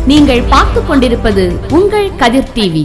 நீங்கள் பார்த்துக் கொண்டிருப்பது உங்கள் கதிர் டிவி.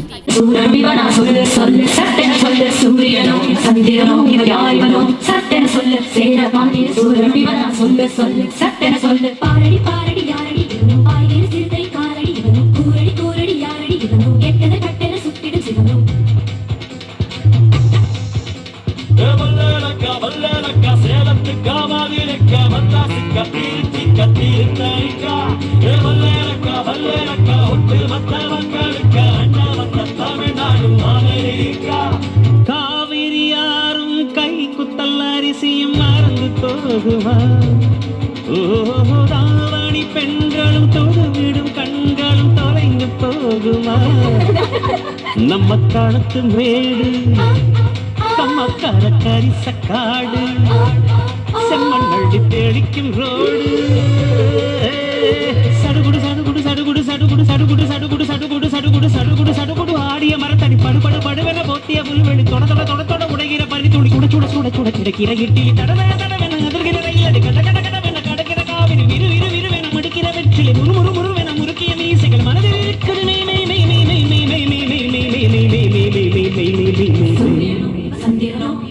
காவிரியாரும் கை குத்தல் அரிசியும் மறந்து போகுமா? தாவணி பெண்களும் தொழுவிடும் கண்களும் தொலைந்து போகுமா? நம்ம காலத்து மேடு கம்மக்கார கரிசக்காடு செம்மண் வள்ளி தெளிக்கும் ரோடு சடுகுடு சடுகுடு சடுகுடு சடுகுடு சடுகுடு சடுகுடு சடுகுடு சடுகுடு சடுகுடு சடுகுடு ஆடிய மரத்தடி படுபடு படுவென போத்திய புல்வெளி தொட தொட தொட தொட உடைகிற பறி துளி சுட சுட சுட சுட கிடக்கிற இட்டி தடவை தடவென அதிர்கிற ரயில் கட கட கடவென கடக்கிற காவிரி விரு விரு விருவென மடிக்கிற வெற்றிலை முறு முறு முருவென முறுக்கிய மீசைகள் மனதில் இருக்குது மெய் மெய் மெய் மெய் மெய் மெய் மெய் மெய் மெய் மெய் மெய் மெய் மெய் மெய் மெய் மெய் மெய் மெய் மெய்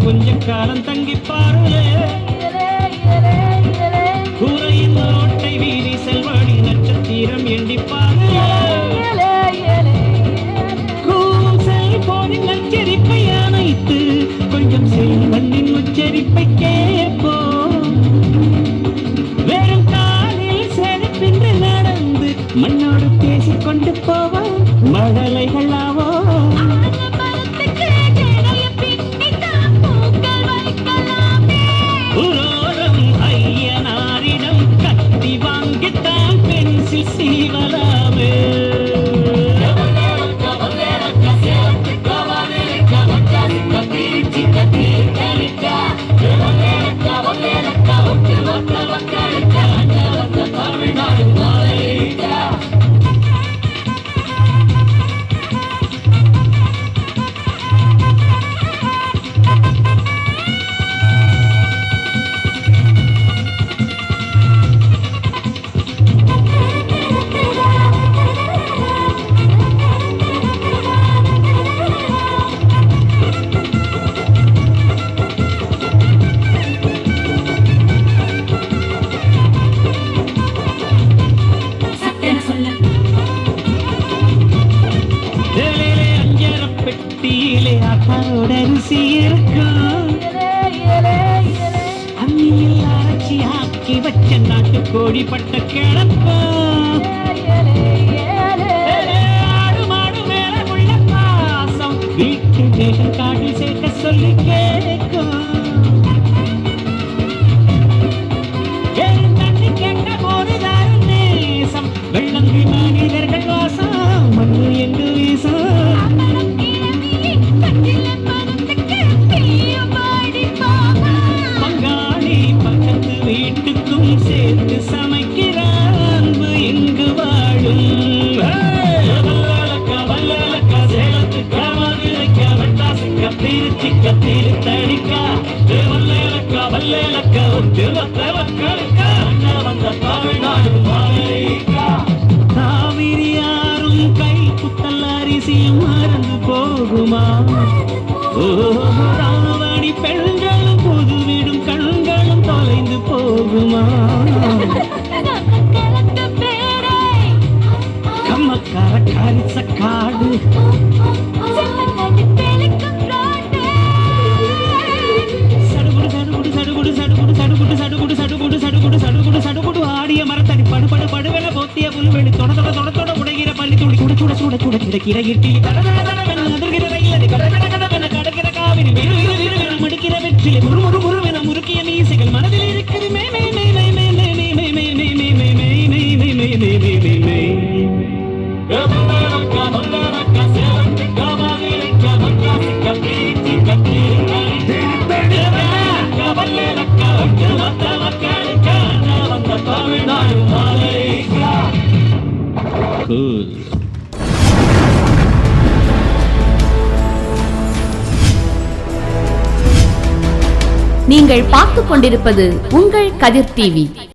கொஞ்சம் காலம் தங்கி பாருலே கூரையின் ஓட்டை வீதி செல்வாடி நட்சத்திரம் எண்டி பாருலே கூசல் போனின் நச்சரிப்பை அணைத்து கொஞ்சம் செல்வண்ணின் உச்சரிப்பை கேட்போம் வெறும் காலில் செருப்பின்று நடந்து மண்ணோடு பேசிக்கொண்டு போவோம் மழலைகளாவோ கோடி பட்ட கிடப்பா ஆடு மாடு மேல உள்ள பாசம் வீட்டு தேகம் காட்டில் சேர்க்க சொல்லி கேட்கும் தண்ணி கேட்ட போதுதாரு நேசம் வெள்ளந்தி மனிதர்கள் வாசம் மண்ணு எங்கு வீசம் பங்காளி பக்கத்து வீட்டுக்கும் சேர்த்து சமைக்கிற அன்பு எங்கு வாழும் காவிரியாரும் கை குத்தல் அரிசியும் மறந்து போகுமா? ராவணி பெண்களும் பொது வீடும் கண்களும் தொலைந்து போகுமா? கம்மக்கார கரிசக்காடு சடுகுடு சடுகுடு சடுகுடு சடுகுடு சடுகுடு சடுகுடு சடுகுடு சடுகுடு ஆடிய மரத்தடி படுபடு படுவென போத்தி சுடக்கிற இட்டிலி தடதட தடவென அதிர்கிற ரயிலடி கடகட கடவென கடக்கிற காவிரி விறு விறு விறு விறு முடிக்கிற வெற்றிலை முறு முறு முறுவென முறுக்கிய மீசைகள் மனதில் இருக்குது மே மே மே மே மே மே மே மே மே மே மே மே மே மே மே மே மே மே மே Cool. நீங்கள் பார்த்துக் கொண்டிருப்பது உங்கள் கதிர் டிவி.